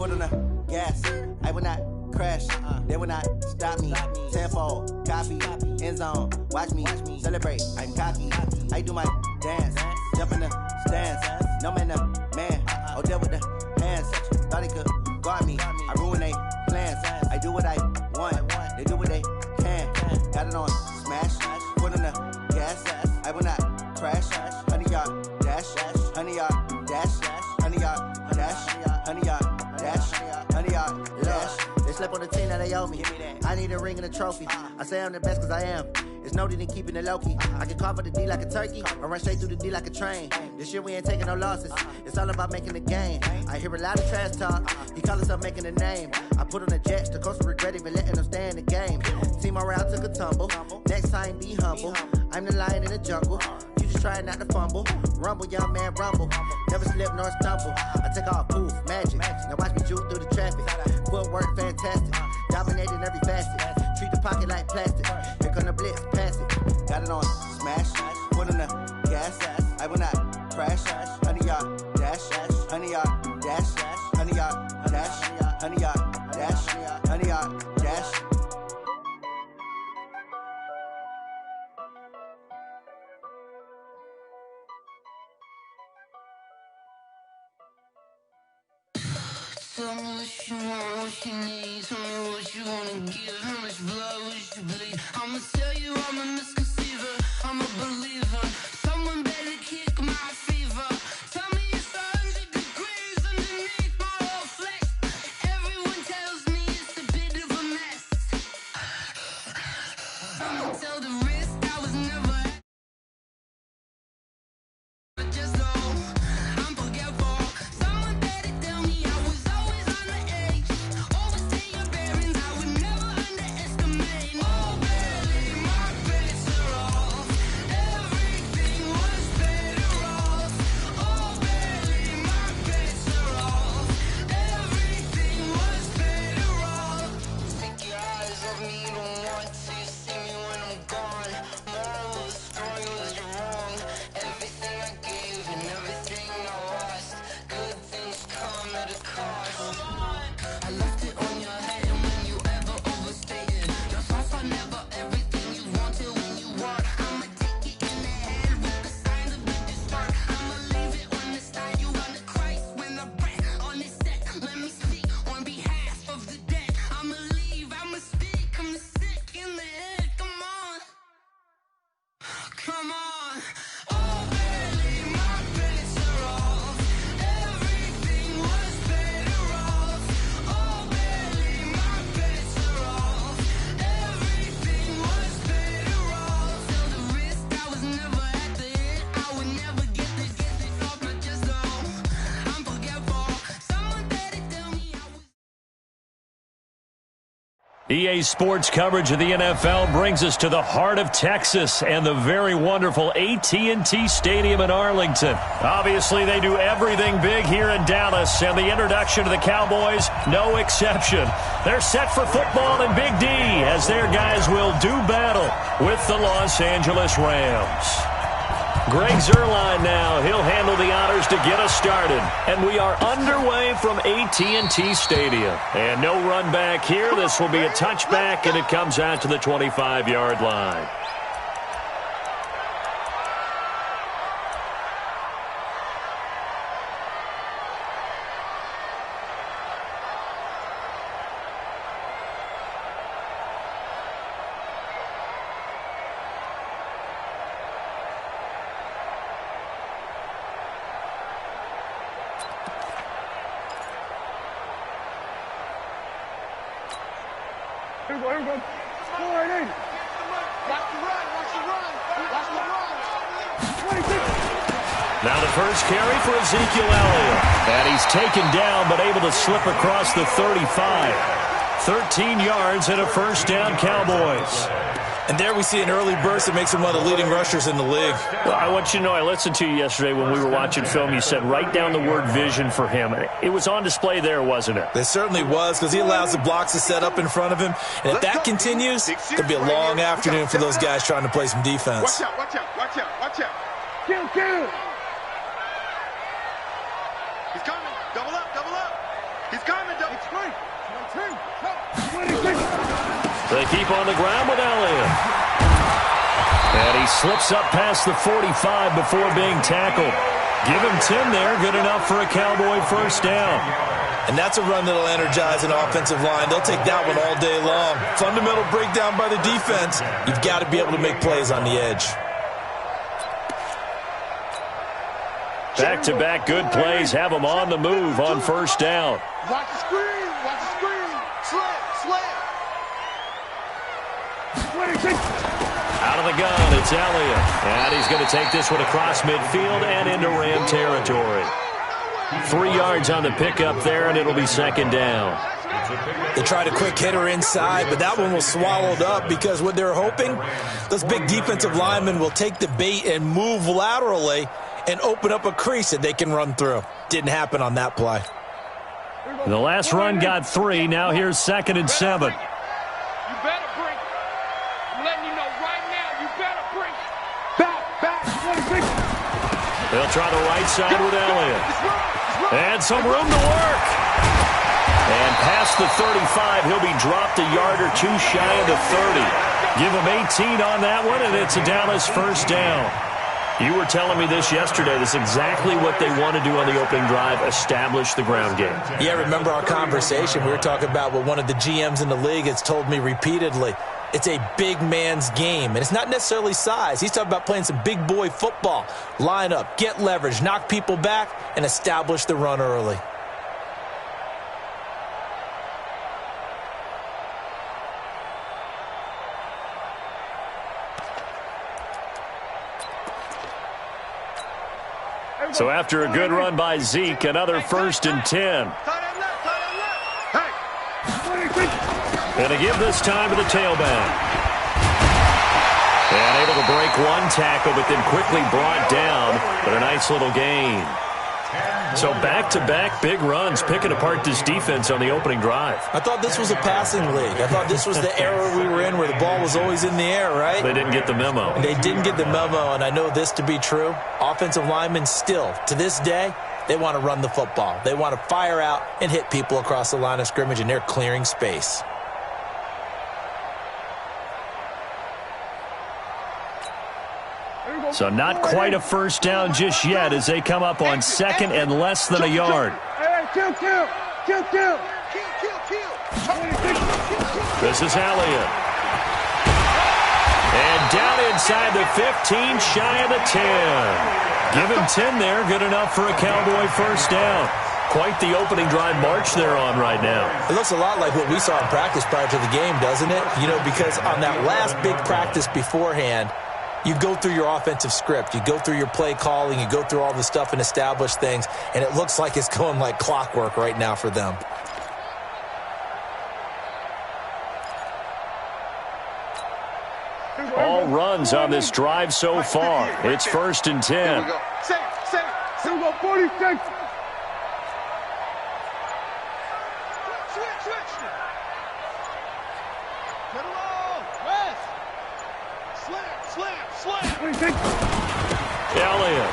foot on the gas. I will not crash. They will not stop me. Tenfold, copy, end zone. Watch me celebrate. I'm cocky. I do my dance. Jump in the stands. No man, man. Oh, deal with the hands. Thought he could guard me. I ruin they plans. I do what I want. They do what they can. Got it on smash. Foot on the gas. I will not crash. 100-yard dash. 100-yard dash. 100-yard dash. 100-yard dash. 100-yard dash. They slept on the team that they owe me. I need a ring and a trophy. I say I'm the best cause I am. It's noted in keeping it low-key. I can carve up the D like a turkey or run straight through the D like a train. This year we ain't taking no losses. It's all about making the game. I hear a lot of trash talk. He call himself making a name. I put on the Jets. The coach will regret even letting them stay in the game. Team morale took a tumble. Next time be humble. I'm the lion in the jungle. You just try not to fumble. Rumble, young man, rumble. Never slip nor stumble. I take off, poof, magic. Now watch me juke through the traffic. Footwork fantastic. Dominating every facet. Treat the pocket like plastic. Here come the blitz, pass it. Got it on smash. Foot on the gas. I will not crash. 100-yard dash. 100-yard dash. 100-yard dash. 100-yard dash. 100-yard dash. Tell me what you want, what you need. Tell me what you wanna give. How much blood would you bleed? I'ma tell you I'm a misconceiver. I'm a believer. Someone better kick my fever. Tell me it's 100 degrees underneath my whole flesh. Everyone tells me it's a bit of a mess. I'ma tell the risk I was never. Just know I'm forgetful. Someone better tell me I was always on the edge. Overstay your bearings, I would never underestimate. Oh, barely, my bets are off. Everything was better off. Oh, barely, my bets are off. Everything was better off. Take your eyes off me, you don't want to see me when I'm gone. Moral of the story was you're wrong. Everything I gave and everything I lost. Good things come at a cost. I left it on your head and when you ever overstated. Your thoughts are never everything you wanted when you want. I'ma take it in the head with the signs of the distort. I'ma leave it on the side. You on the Christ when I breath on this set. Let me speak on behalf of the dead. I'ma leave, I'ma speak. I'm sick in the head. Come on. Come on. Oh, barely, my bets are off. Everything was better off. Oh, barely, my bets are off. Everything was better off. Till the risk, I was never at the hit. I would never get this off my chest, though. I'm forgetful. Someone better tell me I was. EA Sports coverage of the NFL brings us to the heart of Texas and the very wonderful AT&T Stadium in Arlington. Obviously, they do everything big here in Dallas, and the introduction to the Cowboys, no exception. They're set for football in Big D as their guys will do battle with the Los Angeles Rams. Greg Zuerlein now. He'll handle the honors to get us started. And we are underway from AT&T Stadium. And no run back here. This will be a touchback, and it comes out to the 25-yard line. Here we go. Go right in. Watch the run. Watch the run. Now the first carry for Ezekiel Elliott. And he's taken down but able to slip across the 35. 13 yards and a first down, Cowboys. And there we see an early burst that makes him one of the leading rushers in the league. Well, I want you to know, I listened to you yesterday when we were watching film. You said write down the word vision for him. It was on display there, wasn't it? It certainly was, because he allows the blocks to set up in front of him. And if that continues, it could be a long afternoon for those guys trying to play some defense. Watch out. Kill. He's coming. Double up. He's coming. They keep on the ground with Elliott. And he slips up past the 45 before being tackled. Give him 10 there, good enough for a Cowboy first down. And that's a run that'll energize an offensive line. They'll take that one all day long. Fundamental breakdown by the defense. You've got to be able to make plays on the edge. Back-to-back good plays have them on the move on first down. Watch the screen. Watch the screen. Slam. Out of the gun, it's Elliott. And he's going to take this one across midfield and into Ram territory. 3 yards on the pickup there, and it'll be second down. They tried a quick hitter inside, but that one was swallowed up because what they're hoping, those big defensive linemen will take the bait and move laterally and open up a crease that they can run through. Didn't happen on that play. The last run got 3. Now here's 2nd and 7. You better bring. I'm letting you know right now, you better bring. Back. 26. They'll try the right side with Elliott. And some room to work. And past the 35, he'll be dropped a yard or two shy of the 30. Give him 18 on that one, and it's a Dallas first down. You were telling me this yesterday. This is exactly what they want to do on the opening drive, establish the ground game. Yeah, remember our conversation? We were talking about what one of the GMs in the league has told me repeatedly. It's a big man's game, and it's not necessarily size. He's talking about playing some big boy football. Line up, get leverage, knock people back, and establish the run early. So after a good run by Zeke, another 1st and 10. And to give this time to the tailback. And able to break one tackle, but then quickly brought down. But a nice little gain. So back-to-back big runs, picking apart this defense on the opening drive. I thought this was a passing league. I thought this was the era we were in where the ball was always in the air, right? They didn't get the memo. They didn't get the memo, and I know this to be true. Offensive linemen still, to this day, they want to run the football. They want to fire out and hit people across the line of scrimmage, and they're clearing space. So not quite a first down just yet as they come up on 2nd and less than a yard. Kill. This is Elliott. And down inside the 15, shy of the 10. Give him 10 there, good enough for a Cowboy first down. Quite the opening drive march they're on right now. It looks a lot like what we saw in practice prior to the game, doesn't it? You know, because on that last big practice beforehand, you go through your offensive script. You go through your play calling. You go through all the stuff and establish things. And it looks like it's going like clockwork right now for them. All runs on this drive so far. It's 1st and 10. Here we go, 46. Switch. Get along. West. Slam. Elliott.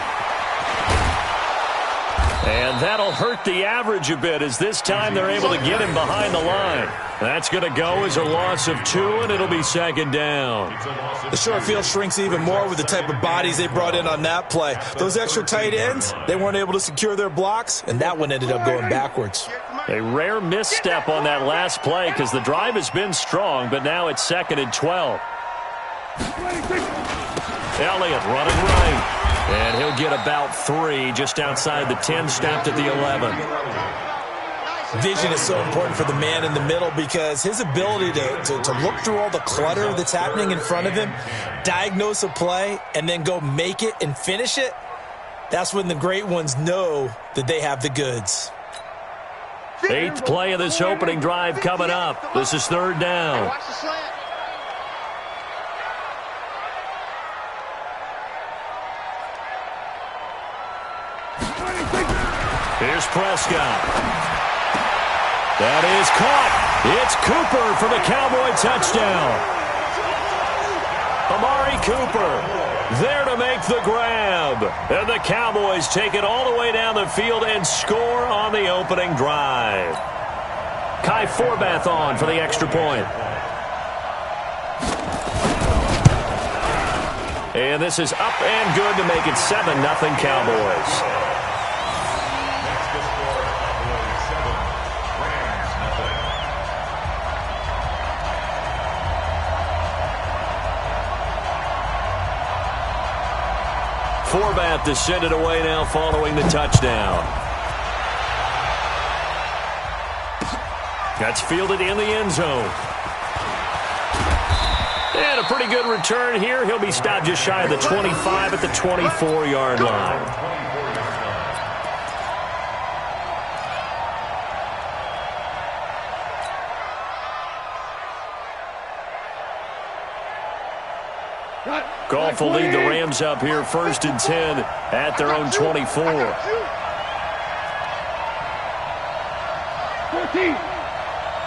And that'll hurt the average a bit as this time they're able to get him behind the line. That's going to go as a loss of 2, and it'll be 2nd down. The short field shrinks even more with the type of bodies they brought in on that play. Those extra tight ends, they weren't able to secure their blocks, and that one ended up going backwards. A rare misstep on that last play because the drive has been strong, but now it's 2nd and 12. Elliott running right. And he'll get about 3 just outside the 10, stopped at the 11. Vision is so important for the man in the middle because his ability to look through all the clutter that's happening in front of him, diagnose a play, and then go make it and finish it, that's when the great ones know that they have the goods. 8th play of this opening drive coming up. This is 3rd down. Watch the slant. Here's Prescott. That is caught. It's Cooper for the Cowboy touchdown. Amari Cooper there to make the grab. And the Cowboys take it all the way down the field and score on the opening drive. Kai Forbath on for the extra point. And this is up and good to make it 7-0 Cowboys. Forbath to send it away now following the touchdown. That's fielded in the end zone. And a pretty good return here. He'll be stopped just shy of the 25 at the 24-yard line. Goff will lead the Rams up here 1st and 10 at their own 24. 14.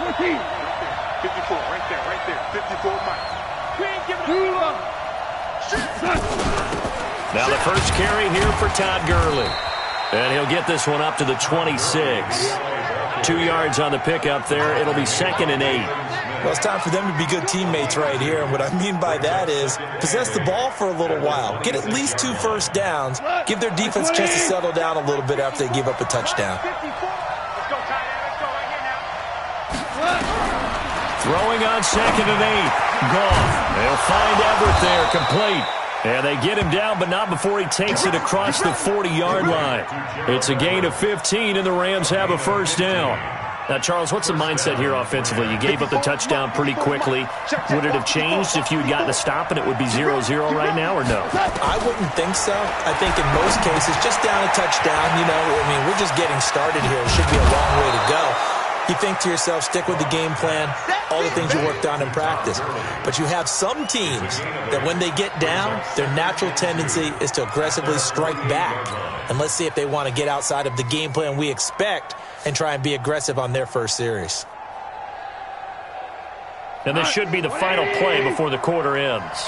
14. 54, right there. 54, Mike. Now the first carry here for Todd Gurley. And he'll get this one up to the 26. 2 yards on the pickup there. It'll be 2nd and 8. Well, it's time for them to be good teammates right here. And what I mean by that is possess the ball for a little while. Get at least 2 first downs. Give their defense a chance to settle down a little bit after they give up a touchdown. Throwing on 2nd and 8. Goff. They'll find Everett there, complete. And they get him down, but not before he takes it across the 40-yard line. It's a gain of 15, and the Rams have a first down. Now, Charles, what's the mindset here offensively? You gave up the touchdown pretty quickly. Would it have changed if you had gotten a stop and it would be 0-0 right now, or no? I wouldn't think so. I think in most cases, just down a touchdown, we're just getting started here. It should be a long way to go. You think to yourself, stick with the game plan, all the things you worked on in practice. But you have some teams that when they get down, their natural tendency is to aggressively strike back. And let's see if they want to get outside of the game plan we expect and try and be aggressive on their first series. And this should be the final play before the quarter ends.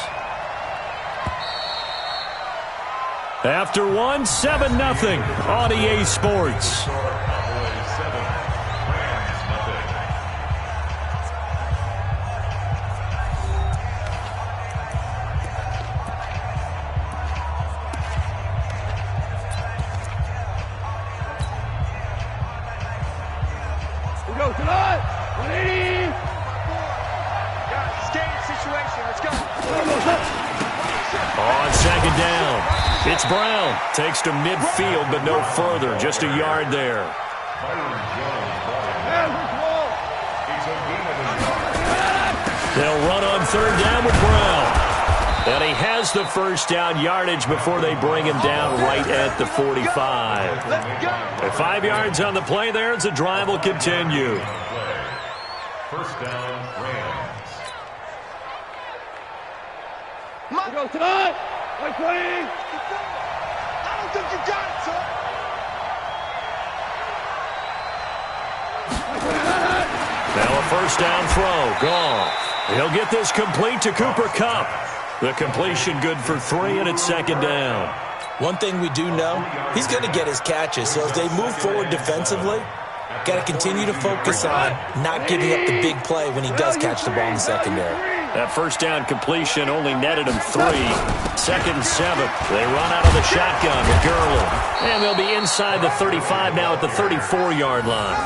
After one, 7-0 on EA Sports. It's Brown. Takes to midfield, but no further. Just a yard there. They'll run on 3rd down with Brown. And he has the first down yardage before they bring him down right at the 45. At 5 yards on the play there, as the drive will continue. First down, Rams. Go tonight. I don't think you got it, son. Now a first down throw. Goff. He'll get this complete to Cooper Kupp. The completion good for 3, and it's 2nd down. One thing we do know, he's going to get his catches. So as they move forward defensively, got to continue to focus on not giving up the big play when he does catch the ball in the secondary. That first down completion only netted him 3. 2nd and 7. They run out of the shotgun with Gurley. And they'll be inside the 35 now at the 34-yard line.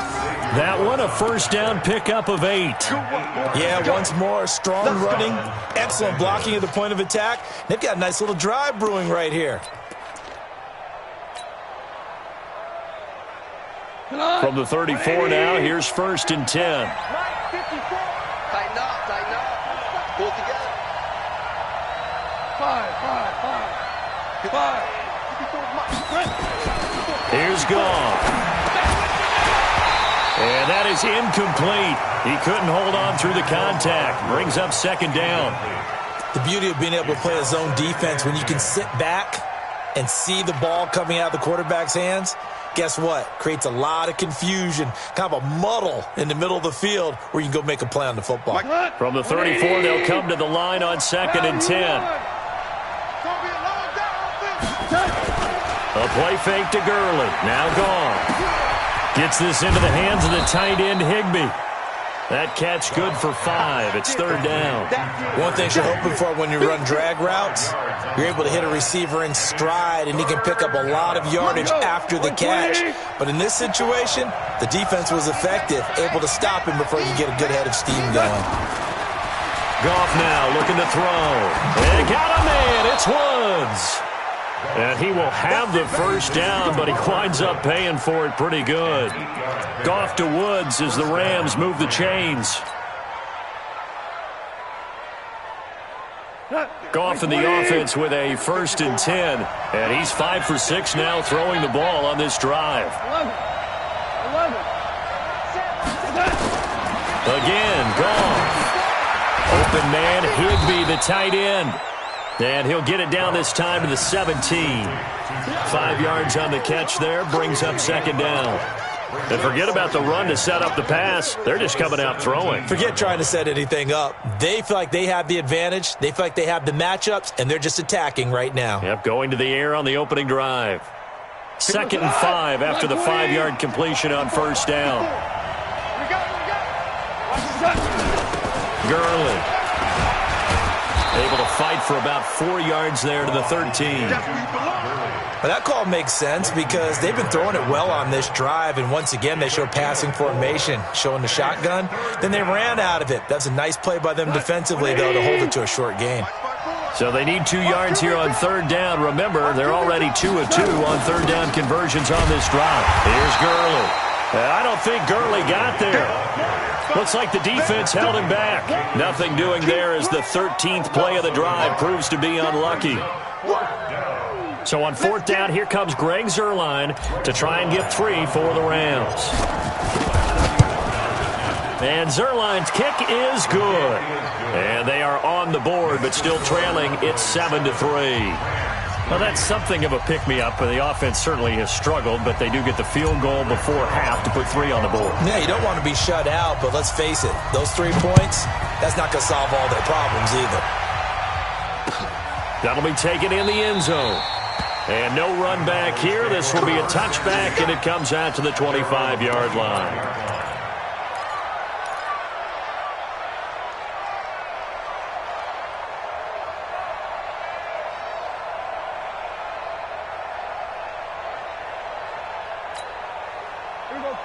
That one, a first down pickup of 8. Yeah, once more, strong running, excellent blocking at the point of attack. They've got a nice little drive brewing right here. From the 34 now, here's 1st and 10. Tighten up. Pull together. 5. Here's Goff. And that is incomplete. He couldn't hold on through the contact. Brings up 2nd down. The beauty of being able to play a zone defense when you can sit back and see the ball coming out of the quarterback's hands, guess what? Creates a lot of confusion, kind of a muddle in the middle of the field where you can go make a play on the football. From the 34, they'll come to the line on 2nd and 10. A play fake to Gurley. Now Goff. Gets this into the hands of the tight end, Higbee. That catch good for 5. It's third down. One thing you're hoping for when you run drag routes, you're able to hit a receiver in stride, and he can pick up a lot of yardage after the catch. But in this situation, the defense was effective, able to stop him before you get a good head of steam going. Goff now looking to throw. And got a man. It's Woods. And he will have the first down, but he winds up paying for it pretty good. Goff to Woods as the Rams move the chains. Goff in the offense with a 1st and 10. And he's 5 for 6 now throwing the ball on this drive. 11. Again, Goff. Open man, Higbee, the tight end. And he'll get it down this time to the 17. 5 yards on the catch there, brings up second down. And forget about the run to set up the pass. They're just coming out throwing. Forget trying to set anything up. They feel like they have the advantage. They feel like they have the matchups, and they're just attacking right now. Yep, going to the air on the opening drive. 2nd and 5 after the 5-yard completion on first down. Gurley. Able to fight for about 4 yards there to the 13. But that call makes sense because they've been throwing it well on this drive, and once again they show passing formation, showing the shotgun. Then they ran out of it. That's a nice play by them defensively, though, to hold it to a short gain. So they need 2 yards here on third down. Remember, they're already 2 of 2 on third down conversions on this drive. Here's Gurley. I don't think Gurley got there. Looks like the defense held him back. Nothing doing there as the 13th play of the drive proves to be unlucky. So on 4th down, here comes Greg Zuerlein to try and get 3 for the Rams. And Zuerlein's kick is good. And they are on the board, but still trailing. It's 7-3. Well, that's something of a pick-me-up. The offense certainly has struggled, but they do get the field goal before half to put 3 on the board. Yeah, you don't want to be shut out, but let's face it, those 3 points, that's not going to solve all their problems either. That'll be taken in the end zone. And no run back here. This will be a touchback, and it comes out to the 25-yard line.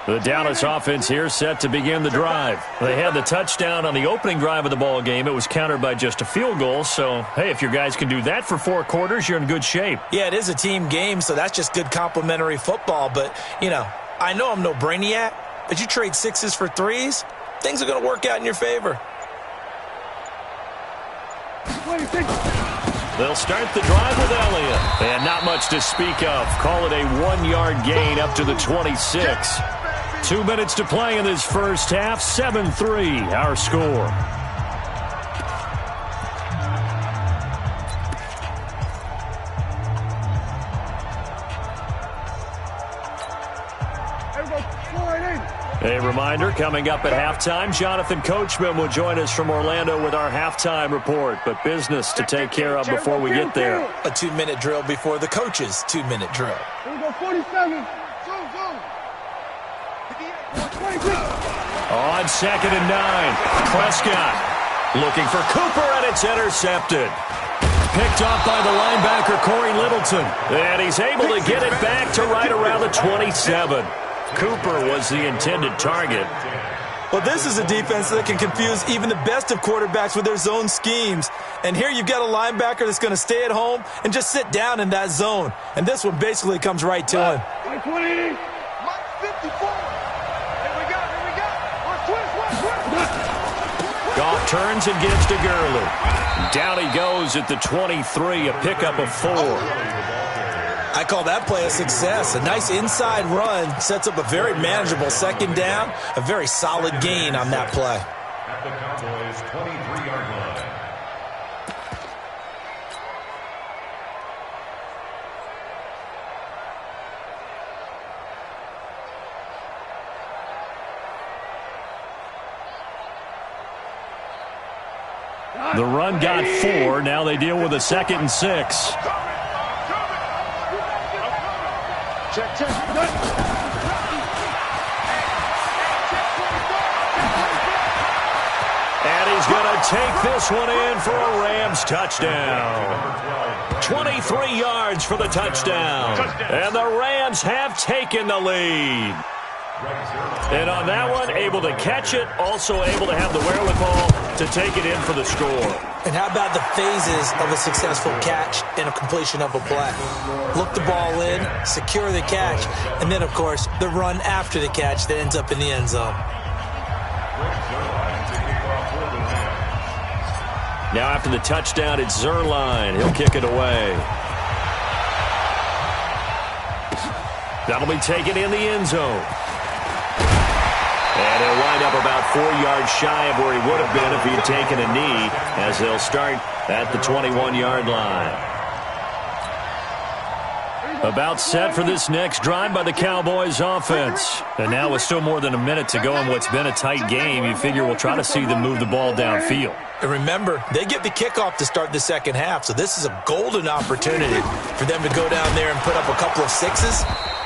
The Dallas offense here set to begin the drive. They had the touchdown on the opening drive of the ball game. It was countered by just a field goal. So, hey, if your guys can do that for 4 quarters, you're in good shape. Yeah, it is a team game, so that's just good complementary football. But, you know, I know I'm no brainiac, but you trade 6s for 3s, things are going to work out in your favor. They'll start the drive with Elliott. And not much to speak of. Call it a 1-yard gain up to the 26. 2 minutes to play in this first half. 7-3, our score. A reminder, coming up at halftime, Jonathan Coachman will join us from Orlando with our halftime report. But business to take care of before we get there. A 2-minute drill before the coach's 2-minute drill. Here we go, 47. On 2nd and 9, Prescott looking for Cooper, and it's intercepted. Picked off by the linebacker, Corey Littleton. And he's able to get it back to right around the 27. Cooper was the intended target. Well, this is a defense that can confuse even the best of quarterbacks with their zone schemes. And here you've got a linebacker that's going to stay at home and just sit down in that zone. And this one basically comes right to him. 20. 54. Goff turns and gives to Gurley. Down he goes at the 23, a pickup of 4. I call that play a success. A nice inside run sets up a very manageable second down. A very solid gain on that play. At the Cowboys' 23-yard line. The run got 4. Now they deal with a 2nd and 6. he's going to take this one in for a Rams touchdown. 23 yards for the touchdown. And the Rams have taken the lead. And on that one, able to catch it, also able to have the wherewithal to take it in for the score. And how about the phases of a successful catch and a completion of a play? Look the ball in, secure the catch, and then, of course, the run after the catch that ends up in the end zone. Now after the touchdown, it's Zerline. He'll kick it away. That'll be taken in the end zone. And he'll wind up about 4 yards shy of where he would have been if he had taken a knee, as they'll start at the 21-yard line. About set for this next drive by the Cowboys offense. And now with still more than a minute to go in what's been a tight game, you figure we'll try to see them move the ball downfield. And remember, they get the kickoff to start the second half, so this is a golden opportunity for them to go down there and put up a couple of sixes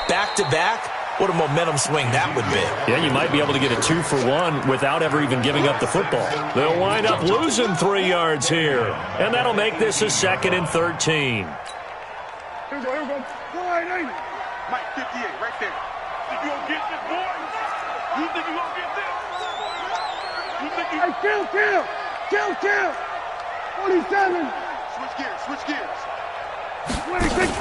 back-to-back. What a momentum swing that would be. Yeah, you might be able to get a 2-for-1 without ever even giving up the football. They'll wind up losing 3 yards here, and that'll make this a 2nd and 13. Here we go, here we go. Mike, 58, right there. Think you gonna get this, boy? You think you gonna get this? You think you... Hey, kill! 47. Switch gears. 26.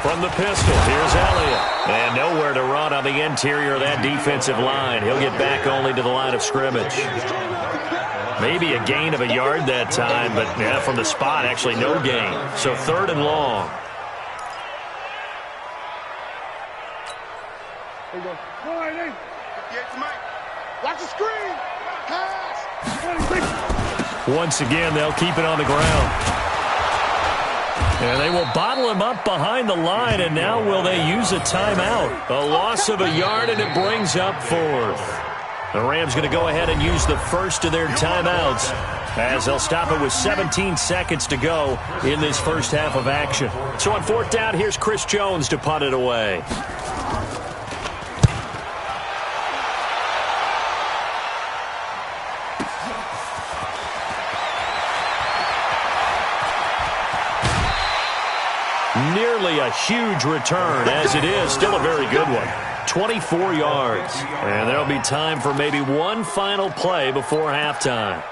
From the pistol, here's Elliott. And nowhere to run on the interior of that defensive line. He'll get back only to the line of scrimmage. Maybe a gain of a yard that time, but yeah, from the spot, actually no gain. So 3rd and long. Here we go. 58 to Mike. Watch the screen. Pass. 26. Once again, they'll keep it on the ground. And they will bottle him up behind the line, and now will they use a timeout? A loss of a yard, and it brings up 4th. The Rams going to go ahead and use the first of their timeouts, as they'll stop it with 17 seconds to go in this first half of action. So on 4th down, here's Chris Jones to punt it away. Nearly a huge return, as it is still a very good one. 24 yards. And there'll be time for maybe one final play before halftime.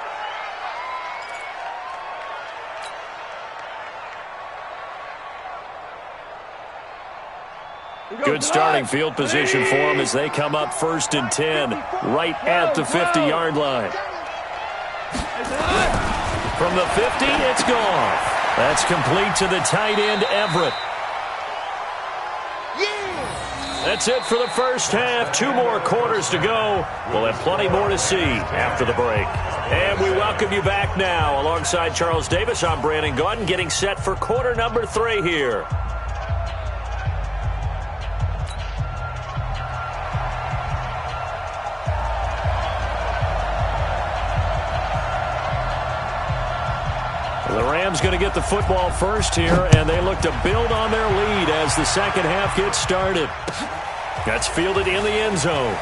Good starting field position for them as they come up 1st and 10, right at the 50-yard line. From the 50, it's gone. That's complete to the tight end, Everett. That's it for the first half. 2 more quarters to go. We'll have plenty more to see after the break. And we welcome you back now. Alongside Charles Davis, I'm Brandon Gaudin, getting set for quarter number 3 here. The Rams going to get the football first here, and they look to build on their lead as the second half gets started. That's fielded in the end zone.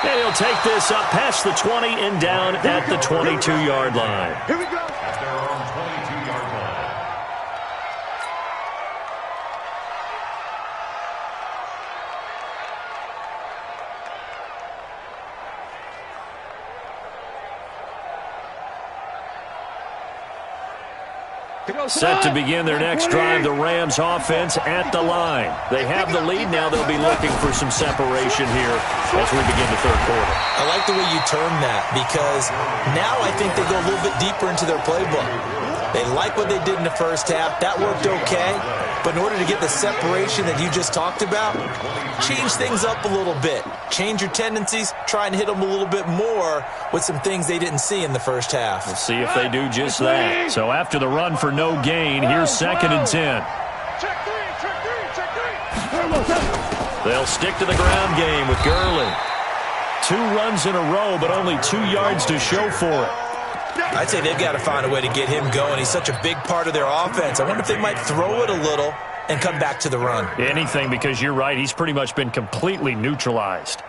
And he'll take this up past the 20 and down at the 22-yard line. Here we go. At their own 22-yard line. Set to begin their next drive, the Rams offense at the line. They have the lead now. They'll be looking for some separation here as we begin the third quarter. I like the way you term that, because now I think they go a little bit deeper into their playbook. They like what they did in the first half. That worked okay. But in order to get the separation that you just talked about, change things up a little bit. Change your tendencies. Try and hit them a little bit more with some things they didn't see in the first half. We'll see if they do just that. So after the run for no gain, here's 2nd and 10. Check three. They'll stick to the ground game with Gurley. 2 runs in a row, but only 2 yards to show for it. I'd say they've got to find a way to get him going. He's such a big part of their offense. I wonder if they might throw it a little and come back to the run. Anything, because you're right. He's pretty much been completely neutralized.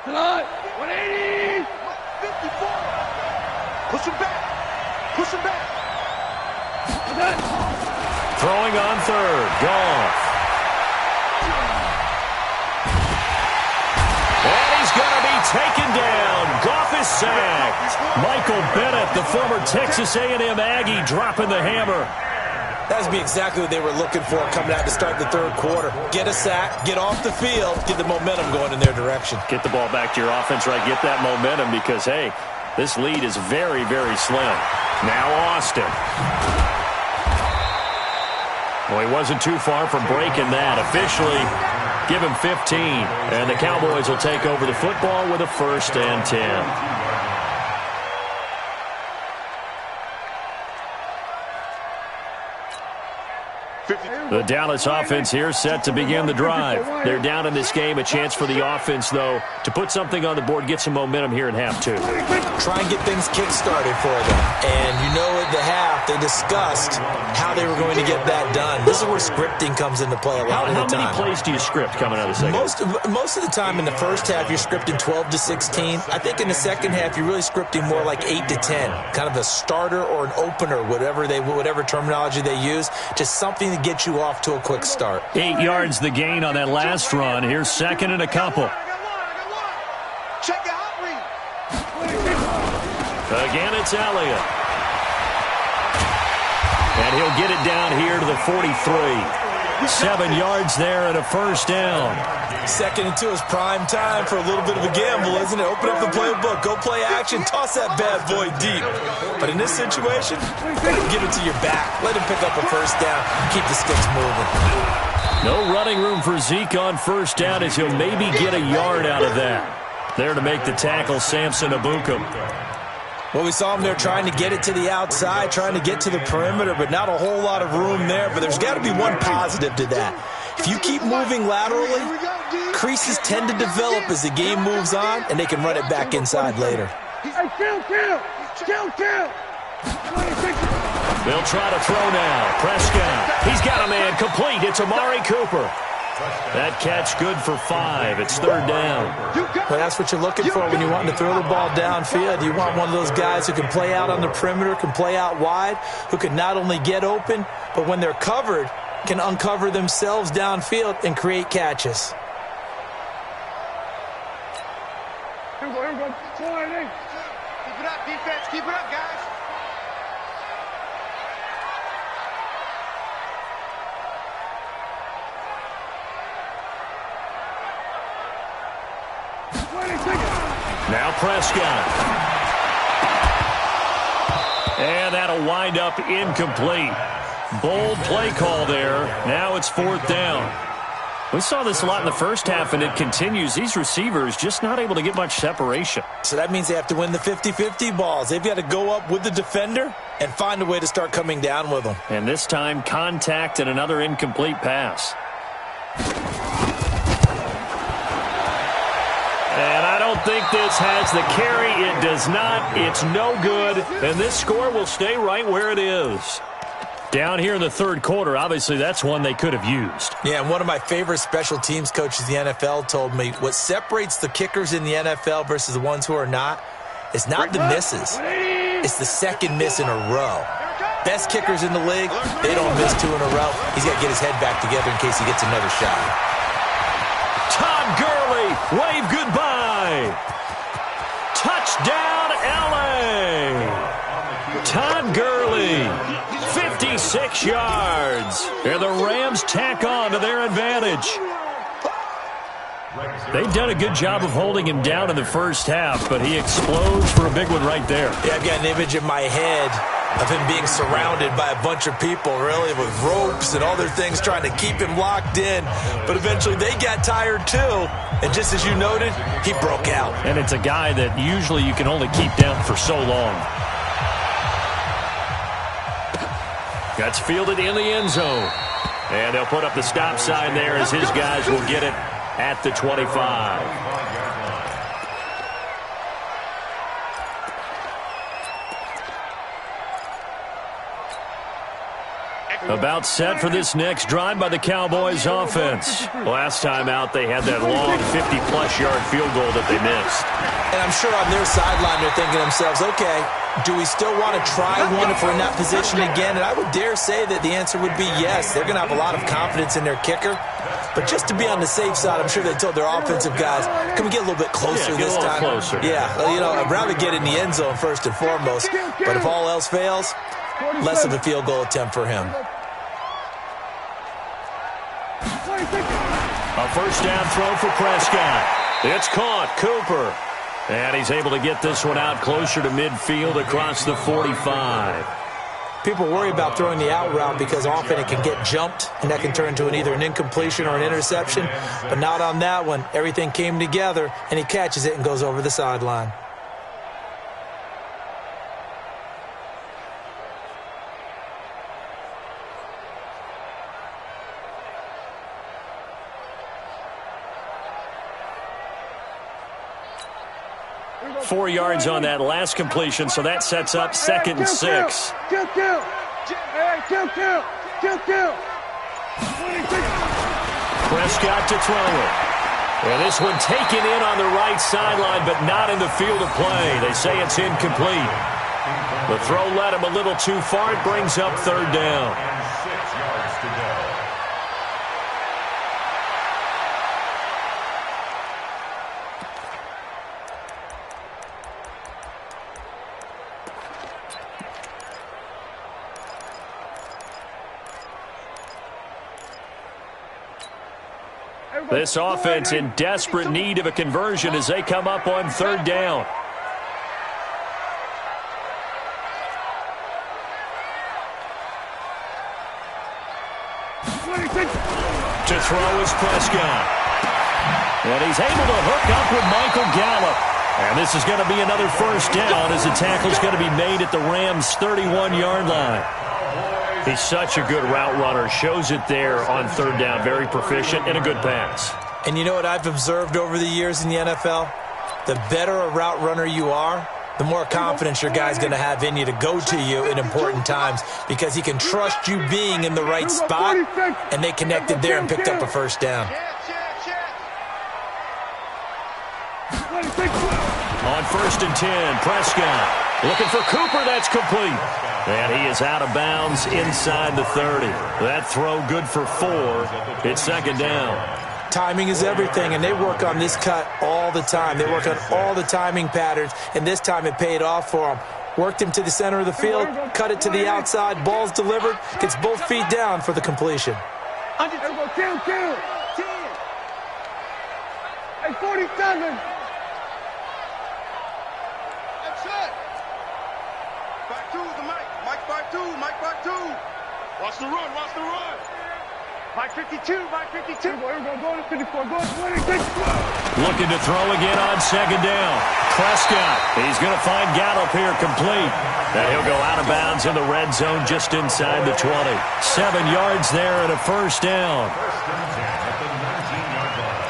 Tonight, 180. 54. Push him back. Push him back. Throwing on third. Goff. And he's going to be taken down. Goff is sacked. Michael Bennett, the former Texas A&M Aggie, dropping the hammer. That would be exactly what they were looking for coming out to start the third quarter. Get a sack, get off the field, get the momentum going in their direction. Get the ball back to your offense, right? Get that momentum because, hey, this lead is very, very slim. Now Austin. Well, he wasn't too far from breaking that. Officially, give him 15. And the Cowboys will take over the football with a 1st and 10. The Dallas offense here set to begin the drive. They're down in this game. A chance for the offense, though, to put something on the board, get some momentum here in half two. Try and get things kick-started for them. And you know at the half, they discussed how they were going to get that done. This is where scripting comes into play a lot of the time. How many plays do you script coming out of the second? Most of the time in the first half, you're scripting 12 to 16. I think in the second half, you're really scripting more like 8 to 10. Kind of a starter or an opener, whatever terminology they use. Just something to get you off to a quick start. 8 yards the gain on that last run. Here's second and a couple. Check your hot read. Again, it's Elliott. And he'll get it down here to the 43. 7 yards there and a 1st down. 2nd and 2 is prime time for a little bit of a gamble, isn't it? Open up the playbook, go play action, toss that bad boy deep. But in this situation, let him give it to your back. Let him pick up a 1st down. Keep the sticks moving. No running room for Zeke on 1st down as he'll maybe get a yard out of that. There to make the tackle, Samson Abukum. Well, we saw him there trying to get it to the outside, trying to get to the perimeter, but not a whole lot of room there. But there's got to be one positive to that. If you keep moving laterally, creases tend to develop as the game moves on, and they can run it back inside later. Hey, kill. They'll try to throw now. Prescott. He's got a man complete. It's Amari Cooper. That catch good for 5. It's 3rd down. Well, that's what you're looking for when you want to throw the ball downfield. You want one of those guys who can play out on the perimeter, can play out wide, who can not only get open, but when they're covered, can uncover themselves downfield and create catches. Here we go. 480. Keep it up, defense. Keep it up, guys. Now Prescott. And that'll wind up incomplete. Bold play call there. Now it's 4th down. We saw this a lot in the first half, and it continues. These receivers just not able to get much separation. So that means they have to win the 50-50 balls. They've got to go up with the defender and find a way to start coming down with them. And this time, contact and another incomplete pass. And I don't think this has the carry. It does not. It's no good. And this score will stay right where it is. Down here in the 3rd quarter, obviously that's one they could have used. Yeah, and one of my favorite special teams coaches in the NFL told me what separates the kickers in the NFL versus the ones who are not is not the misses. It's the second miss in a row. Best kickers in the league, they don't miss 2 in a row. He's got to get his head back together in case he gets another shot. Todd Gurley, wave goodbye. Touchdown, L.A. Todd Gurley, 56 yards. And the Rams tack on to their advantage. They've done a good job of holding him down in the first half, but he explodes for a big one right there. Yeah, I've got an image in my head of him being surrounded by a bunch of people, really, with ropes and other things trying to keep him locked in. But eventually they got tired too. And just as you noted, he broke out. And it's a guy that usually you can only keep down for so long. That's fielded in the end zone. And they'll put up the stop sign there as his guys will get it at the 25. About set for this next drive by the Cowboys offense. Last time out, they had that long 50-plus yard field goal that they missed. And I'm sure on their sideline they're thinking to themselves, okay, do we still want to try one if we're in that position again? And I would dare say that the answer would be yes. They're going to have a lot of confidence in their kicker. But just to be on the safe side, I'm sure they told their offensive guys, can we get a little bit closer this time? Closer. Yeah, I'd rather get in the end zone first and foremost. But if all else fails, less of a field goal attempt for him. A first down throw for Prescott. It's caught. Cooper. And he's able to get this one out closer to midfield across the 45. People worry about throwing the out route because often it can get jumped, and that can turn into either an incompletion or an interception. But not on that one. Everything came together, and he catches it and goes over the sideline. .4 yards on that last completion, so that sets up 2nd and 6. Kill. Prescott to throw it. And this one taken in on the right sideline, but not in the field of play. They say it's incomplete. The throw led him a little too far. It brings up 3rd down. And 6 yards to go. This offense in desperate need of a conversion as they come up on 3rd down. To throw is Prescott. And he's able to hook up with Michael Gallup. And this is going to be another first down as the tackle's going to be made at the Rams' 31-yard line. He's such a good route runner. Shows it there on 3rd down. Very proficient and a good pass. And you know what I've observed over the years in the NFL? The better a route runner you are, the more confidence your guy's going to have in you to go to you in important times because he can trust you being in the right spot, and they connected there and picked up a first down. On 1st and 10, Prescott looking for Cooper. That's complete. And he is out of bounds inside the 30. That throw good for 4. It's 2nd down. Timing is everything, and they work on this cut all the time. They work on all the timing patterns, and this time it paid off for them. Worked him to the center of the field, cut it to the outside, ball's delivered, gets both feet down for the completion. Kill. 10. Hey, 47. Mike 2. Watch the run. Mike 52. Here we go to 54. Go to 26. Looking to throw again on 2nd down. Prescott, he's going to find Gallup here complete. And he'll go out of bounds in the red zone just inside the 20. 7 yards there and a first down. First and 10 at the 19-yard line.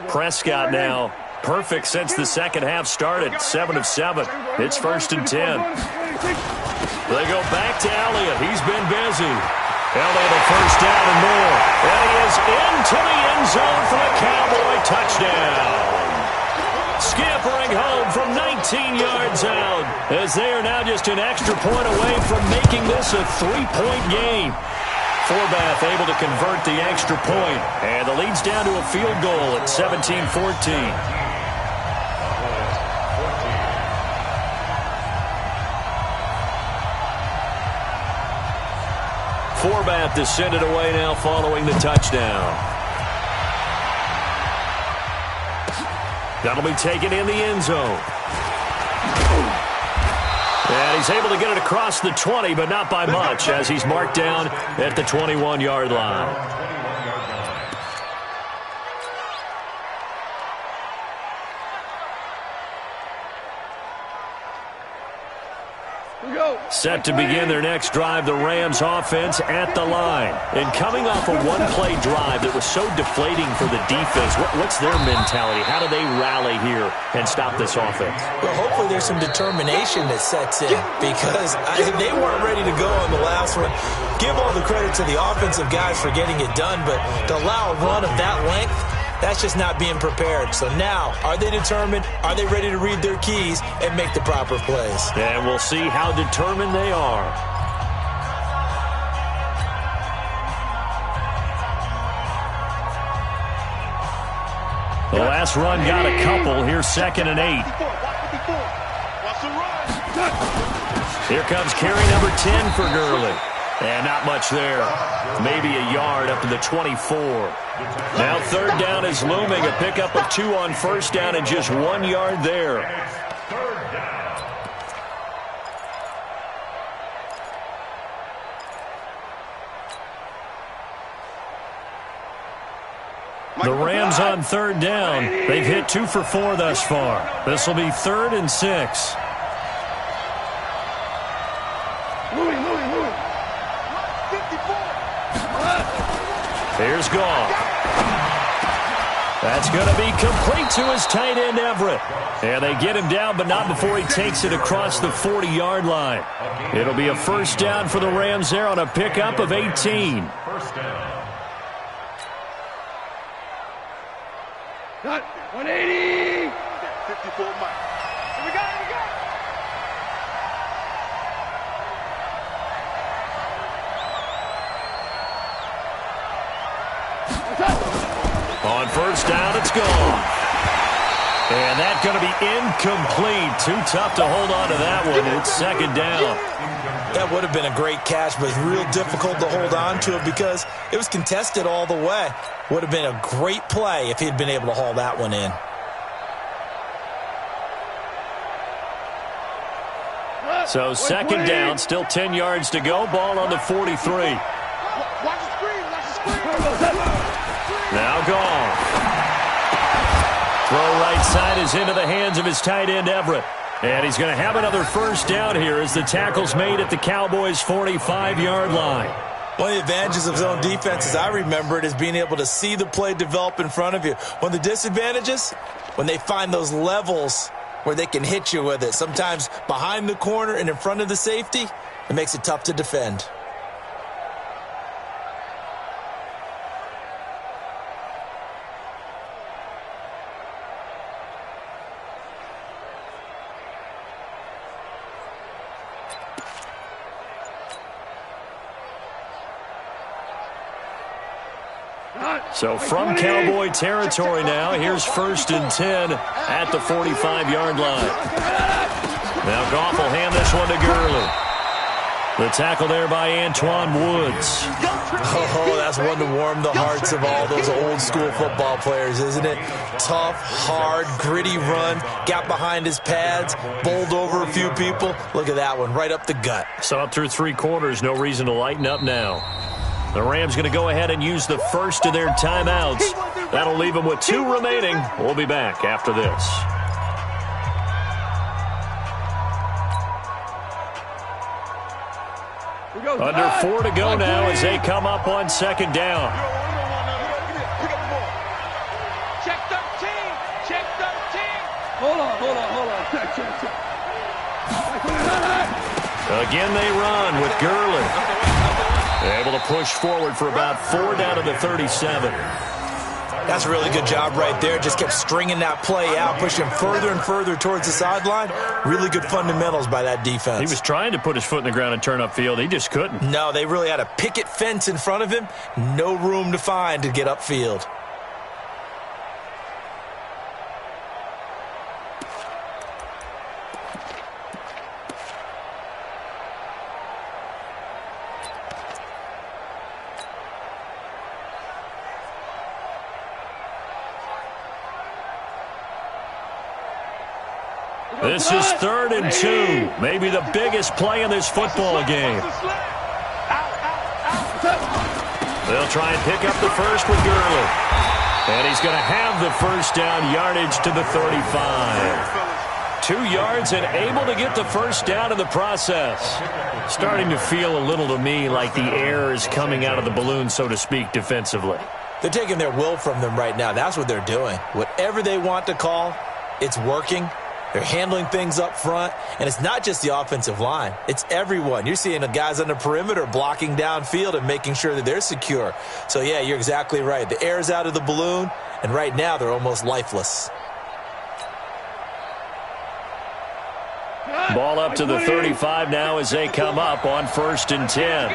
Prescott now perfect since the second half started. 7 of 7. It's 1st and 10. They go back to Elliott. He's been busy. Elliott a first down and more. And he is into the end zone for a Cowboy touchdown. Scampering home from 19 yards out as they are now just an extra point away from making this a 3-point game. Forbath able to convert the extra point, and the lead's down to a field goal at 17-14. Forbath to send it away now following the touchdown. That'll be taken in the end zone. And he's able to get it across the 20, but not by much, as he's marked down at the 21-yard line. Set to begin their next drive, the Rams offense at the line. And coming off a one-play drive that was so deflating for the defense, what's their mentality? How do they rally here and stop this offense? Well, hopefully there's some determination that sets in because they weren't ready to go on the last one. Give all the credit to the offensive guys for getting it done, but to allow a run of that length, that's just not being prepared. So now, are they determined? Are they ready to read their keys and make the proper plays? And we'll see how determined they are. The last run got a couple. Here's 2nd and 8. Here comes carry number 10 for Gurley. And not much there. Maybe a yard up to the 24. Now 3rd down is looming. A pickup of 2 on 1st down and just 1 yard there. The Rams on 3rd down. They've hit 2 for 4 thus far. This will be 3rd and 6. Here's Goff. That's going to be complete to his tight end, Everett. And they get him down, but not before he takes it across the 40-yard line. It'll be a 1st down for the Rams there on a pickup of 18. 1st down. 180. 54 Mike. Here we go. On 1st down, it's gone. And that's going to be incomplete. Too tough to hold on to that one. It's 2nd down. That would have been a great catch, but real difficult to hold on to it because it was contested all the way. Would have been a great play if he'd been able to haul that one in. So 2nd down, still 10 yards to go. Ball on the 43. Watch the screen. Now gone. Throw right side is into the hands of his tight end, Everett. And he's going to have another 1st down here as the tackle's made at the Cowboys' 45-yard line. One of the advantages of zone defense, as I remember it, is being able to see the play develop in front of you. One of the disadvantages, when they find those levels where they can hit you with it, sometimes behind the corner and in front of the safety, it makes it tough to defend. So from Cowboy territory now, here's 1st and 10 at the 45-yard line. Now Goff will hand this one to Gurley. The tackle there by Antoine Woods. Oh, that's one to warm the hearts of all those old school football players, isn't it? Tough, hard, gritty run, got behind his pads, bowled over a few people. Look at that one, right up the gut. So up through 3 quarters, no reason to lighten up now. The Rams going to go ahead and use the first of their timeouts. That'll leave them with 2 remaining. We'll be back after this. Under 4 to go now as they come up on 2nd down. Check 13. Check 13. Hold on. Check. Again they run with Gurley. Able to push forward for about 4 down to the 37. That's a really good job right there. Just kept stringing that play out, pushing further and further towards the sideline. Really good fundamentals by that defense. He was trying to put his foot in the ground and turn upfield. He just couldn't. No, they really had a picket fence in front of him. No room to find to get upfield. This is 3rd and 2. Maybe the biggest play in this football game. They'll try and pick up the first with Gurley. And he's going to have the 1st down, yardage to the 35. 2 yards and able to get the first down in the process. Starting to feel a little to me like the air is coming out of the balloon, so to speak, defensively. They're taking their will from them right now. That's what they're doing. Whatever they want to call, it's working. They're handling things up front, and it's not just the offensive line. It's everyone. You're seeing the guys on the perimeter blocking downfield and making sure that they're secure. So, yeah, you're exactly right. The air's out of the balloon, and right now they're almost lifeless. Ball up to the 35 now as they come up on 1st and 10.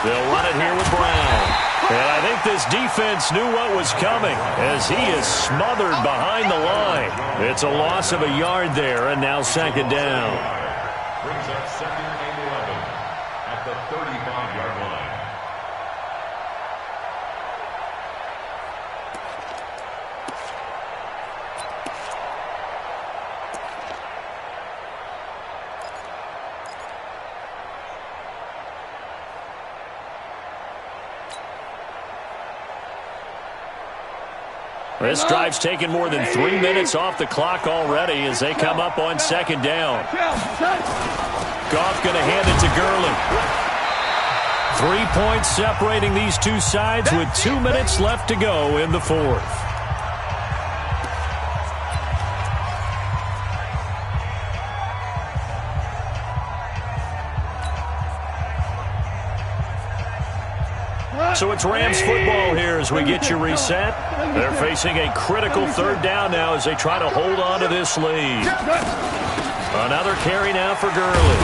They'll run it here with Brown. And I think this defense knew what was coming as he is smothered behind the line. It's a loss of a yard there, and now 2nd down. Brings up 2nd and 11 at the 35-yard line. This drive's taken more than 3 minutes off the clock already as they come up on 2nd down. Goff going to hand it to Gurley. 3 points separating these two sides with 2 minutes left to go in the 4th. So it's Rams football here as we get you reset. They're facing a critical 3rd down now as they try to hold on to this lead. Another carry now for Gurley.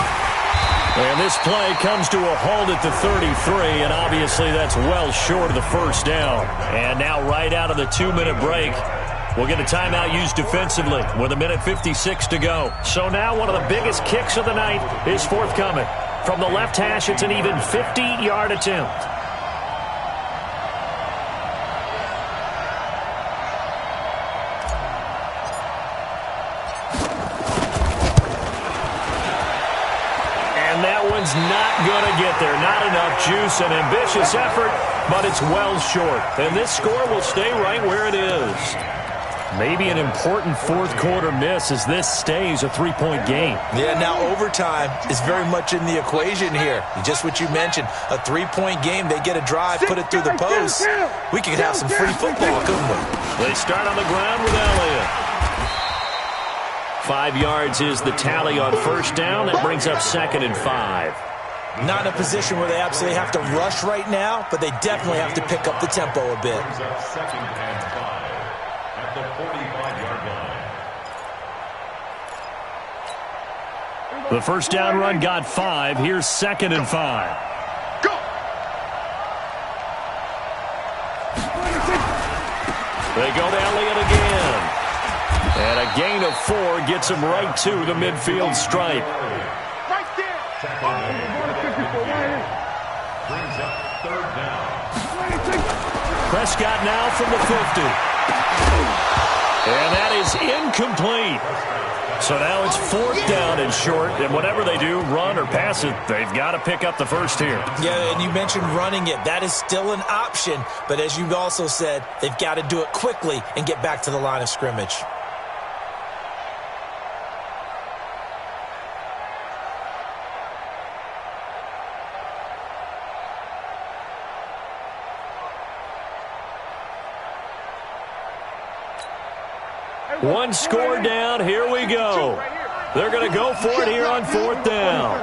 And this play comes to a halt at the 33, and obviously that's well short of the 1st down. And now right out of the 2-minute break, we'll get a timeout used defensively with 1:56 to go. So now one of the biggest kicks of the night is forthcoming. From the left hash, it's an even 50-yard attempt. Not going to get there. Not enough juice. An ambitious effort, but it's well short. And this score will stay right where it is. Maybe an important 4th quarter miss as this stays a 3-point game. Yeah, now overtime is very much in the equation here. Just what you mentioned, a 3-point game. They get a drive, put it through the post. We could have some free football, couldn't we? They start on the ground with Elliott. 5 yards is the tally on 1st down. That brings up 2nd and 5. Not in a position where they absolutely have to rush right now, but they definitely have to pick up the tempo a bit. Brings up 2nd and 5 at the 45-yard line. The 1st down run got 5. Here's 2nd and 5. Go! They go to Elliott again. And a gain of 4 gets him right to the midfield stripe. Right there! Brings up 3rd down. Prescott now from the 50. And that is incomplete. So now it's 4th down and short, and whatever they do, run or pass it, they've got to pick up the first here. Yeah, and you mentioned running it. That is still an option, but as you've also said, they've got to do it quickly and get back to the line of scrimmage. One score down. Here we go. They're going to go for it here on 4th down.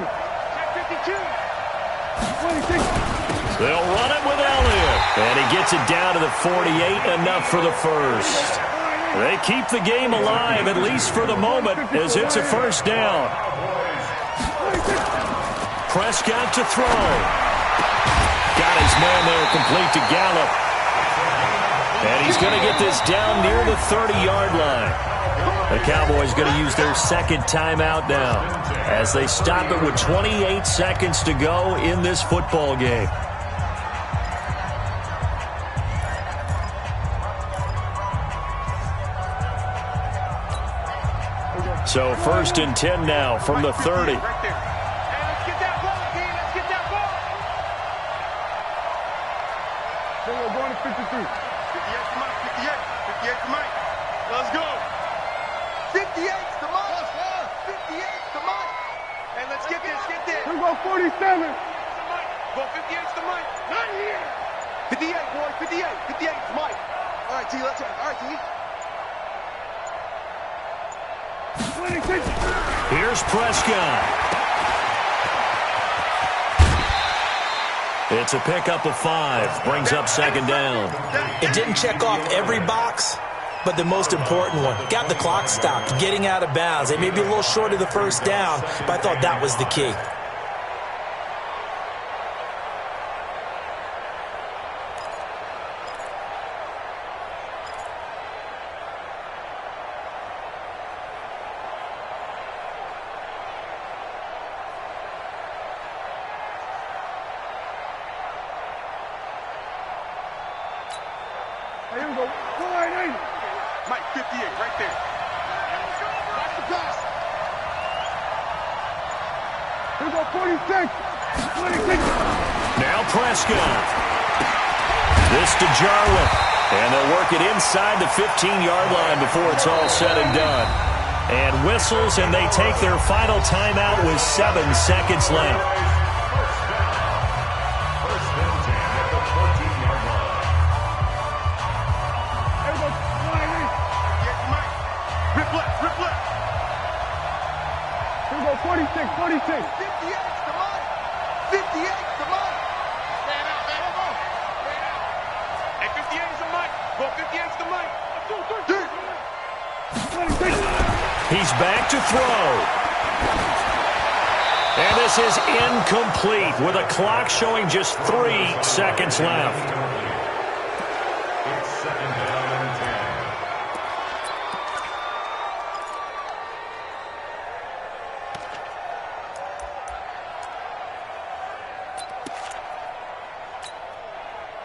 They'll run it with Elliott. And he gets it down to the 48, enough for the first. They keep the game alive, at least for the moment, as it's a 1st down. Prescott to throw. Got his man there, complete to Gallup. And he's going to get this down near the 30-yard line. The Cowboys going to use their 2nd timeout now as they stop it with 28 seconds to go in this football game. So 1st and 10 now from the 30. Right there. Hey, let's get that ball, King. Let's get that ball. So we're going to 53. 58 to Mike. 58 to Mike. Let's go. go 47. Go 58's the mic. Not here. 58, boy. 58. 58's Mike. All right, T. Let's go. All right, T. 26. Here's Prescott. It's a pickup of 5. Brings up second down. It didn't check off every box, but the most important one. Got the clock stopped, getting out of bounds. They may be a little short of the first down, but I thought that was the key. Here we go. 480. Mike, 58, right there. Watch the pass. Here we go 46. 26. Now Prescott. This to Jarwin. And they'll work it inside the 15-yard line before it's all said and done. And whistles, and they take their final timeout with 7 seconds left. First and 10 at the 14-yard line. Here we go 180. Yeah, Mike. Rip left, rip left. Here we go 46. 46. 58's the mic. 58's the mic. Man out, man. Come on. Man out. Hey, 58's the mic. Go 58's the mic. 26. He's back to throw. And this is incomplete with a clock showing just 3 seconds left. It's second down and 10.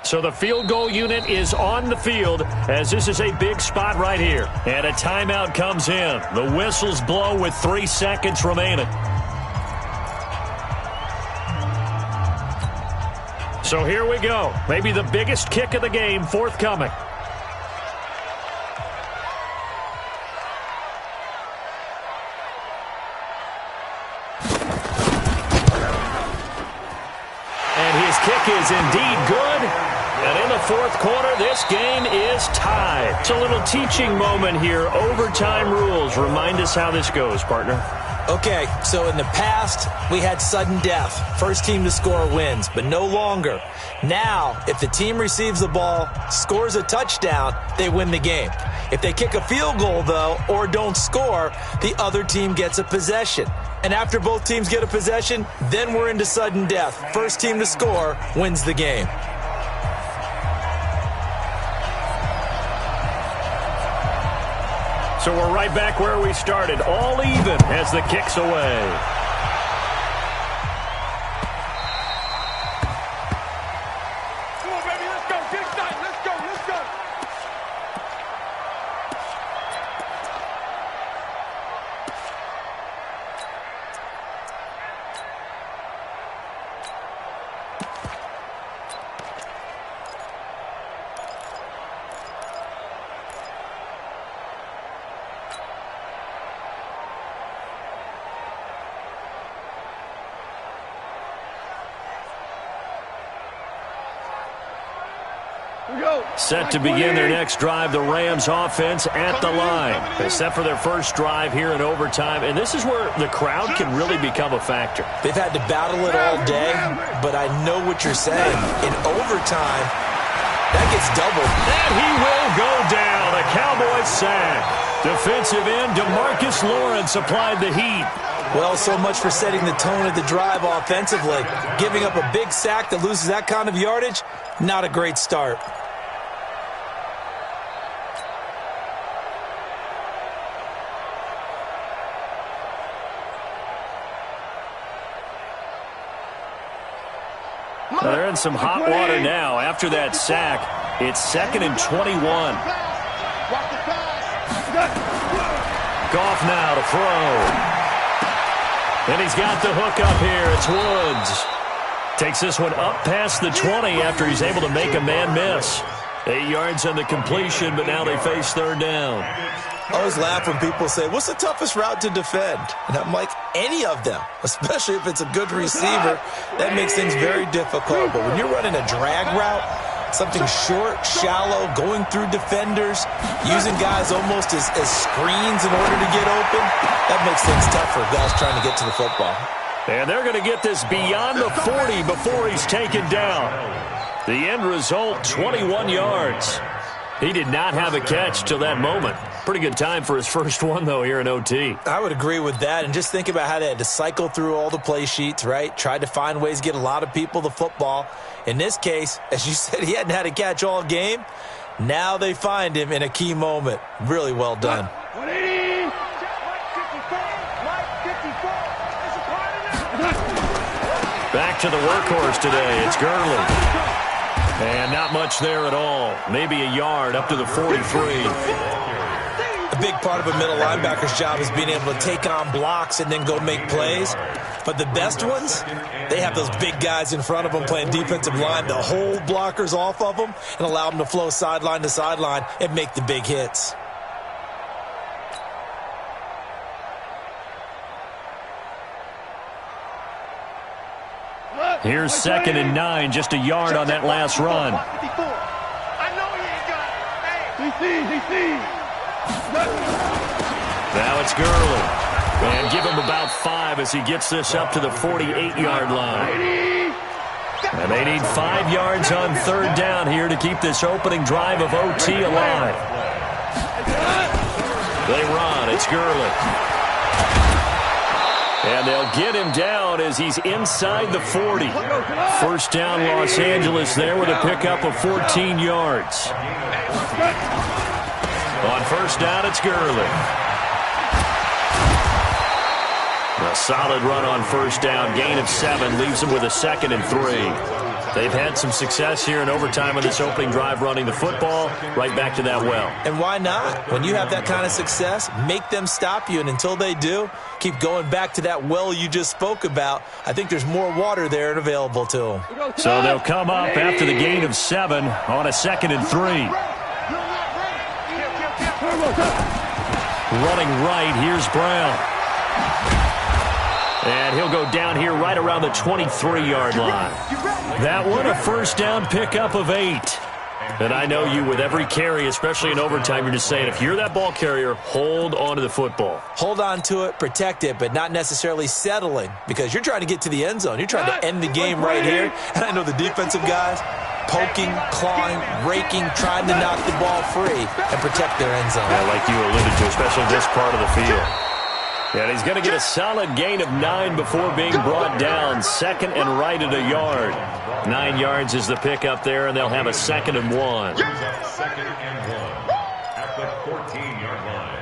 So the field goal unit is on the field as this is a big spot right here. And a timeout comes in. The whistles blow with 3 seconds remaining. So here we go. Maybe the biggest kick of the game forthcoming. And his kick is indeed good. And in the fourth quarter, this game is tied. It's a little teaching moment here. Overtime rules. Remind us how this goes, partner. Okay, so in the past, we had sudden death. First team to score wins, but no longer. Now, if the team receives the ball, scores a touchdown, they win the game. If they kick a field goal, though, or don't score, the other team gets a possession. And after both teams get a possession, then we're into sudden death. First team to score wins the game. So we're right back where we started, all even as the kick's away. Come on, baby, let's go. Get excited. Let's go, let's go. Set to begin their next drive, the Rams offense at the line. They set for their first drive here in overtime, and this is where the crowd can really become a factor. They've had to battle it all day, but I know what you're saying. In overtime, that gets doubled. And he will go down, a Cowboys sack. Defensive end DeMarcus Lawrence applied the heat. Well, so much for setting the tone of the drive offensively. Giving up a big sack that loses that kind of yardage, not a great start. They're in some hot water now. After that sack, it's 2nd and 21. Goff now to throw. And he's got the hook up here. It's Woods. Takes this one up past the 20 after he's able to make a man miss. 8 yards on the completion, but now they face third down. I always laugh when people say, what's the toughest route to defend? And I'm like, any of them, especially if it's a good receiver. That makes things very difficult. But when you're running a drag route, something short, shallow, going through defenders, using guys almost as screens in order to get open, that makes things tough for guys trying to get to the football. And they're going to get this beyond the 40 before he's taken down. The end result, 21 yards. He did not have a catch till that moment. Pretty good time for his first one, though, here in OT. I would agree with that. And just think about how they had to cycle through all the play sheets, right? Tried to find ways to get a lot of people the football. In this case, as you said, he hadn't had a catch all game. Now they find him in a key moment. Really well done. Back to the workhorse today. It's Gurley. And not much there at all. Maybe a yard up to the 43. A big part of a middle linebacker's job is being able to take on blocks and then go make plays. But the best ones, they have those big guys in front of them playing defensive line to hold blockers off of them and allow them to flow sideline to sideline and make the big hits. Here's 2nd and 9, just a yard on that last run. I know he ain't got it. Hey. He sees. Now it's Gurley. And give him about 5 as he gets this up to the 48-yard line. And they need 5 yards on third down here to keep this opening drive of OT alive. They run. It's Gurley. And they'll get him down as he's inside the 40. First down, Los Angeles there with a pickup of 14 yards. On first down, it's Gurley. A solid run on first down. Gain of 7 leaves him with a 2nd and 3. They've had some success here in overtime on this opening drive running the football. Right back to that well. And why not? When you have that kind of success, make them stop you. And until they do, keep going back to that well you just spoke about. I think there's more water there and available to them. So they'll come up after the gain of 7 on a 2nd and 3. Running right, here's Brown. And he'll go down here right around the 23-yard line. That one, a first down pickup of 8. And I know you, with every carry, especially in overtime, you're just saying, if you're that ball carrier, hold on to the football. Hold on to it, protect it, but not necessarily settling, because you're trying to get to the end zone. You're trying to end the game right here. And I know the defensive guys, poking, clawing, raking, trying to knock the ball free and protect their end zone. Yeah, like you alluded to, especially this part of the field. And he's going to get a solid gain of 9 before being brought down. 2nd and right at a yard. 9 yards is the pickup there, and they'll have a 2nd and 1. 2nd and 1 at the 14-yard line.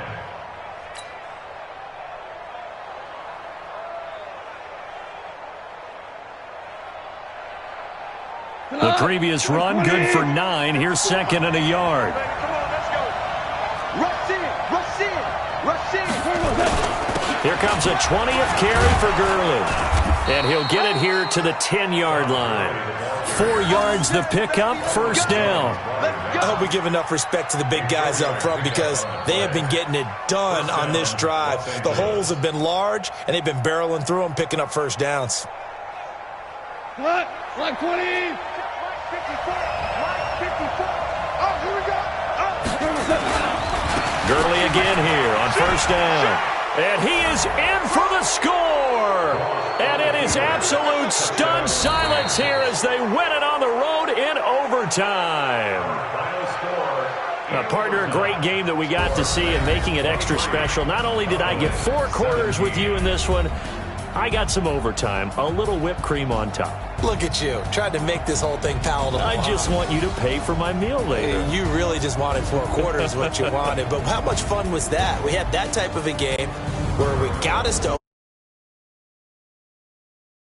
The previous run, good for 9. Here's 2nd and a yard. Come on, let's go. Rush in, rush in, rush in. Here comes a 20th carry for Gurley. And he'll get it here to the 10-yard line. 4 yards the pickup, first down. I hope we give enough respect to the big guys up front, because they have been getting it done on this drive. The holes have been large, and they've been barreling through them, picking up first downs. Like 20. Line 54. Oh, here we go. Gurley again here on first down. And he is in for the score. And it is absolute stunned silence here as they win it on the road in overtime. Partner, a great game that we got to see and making it extra special. Not only did I get 4 quarters with you in this one, I got some overtime, a little whipped cream on top. Look at you, trying to make this whole thing palatable. I just want you to pay for my meal later. You really just wanted 4 quarters what you wanted, but how much fun was that? We had that type of a game where we got us to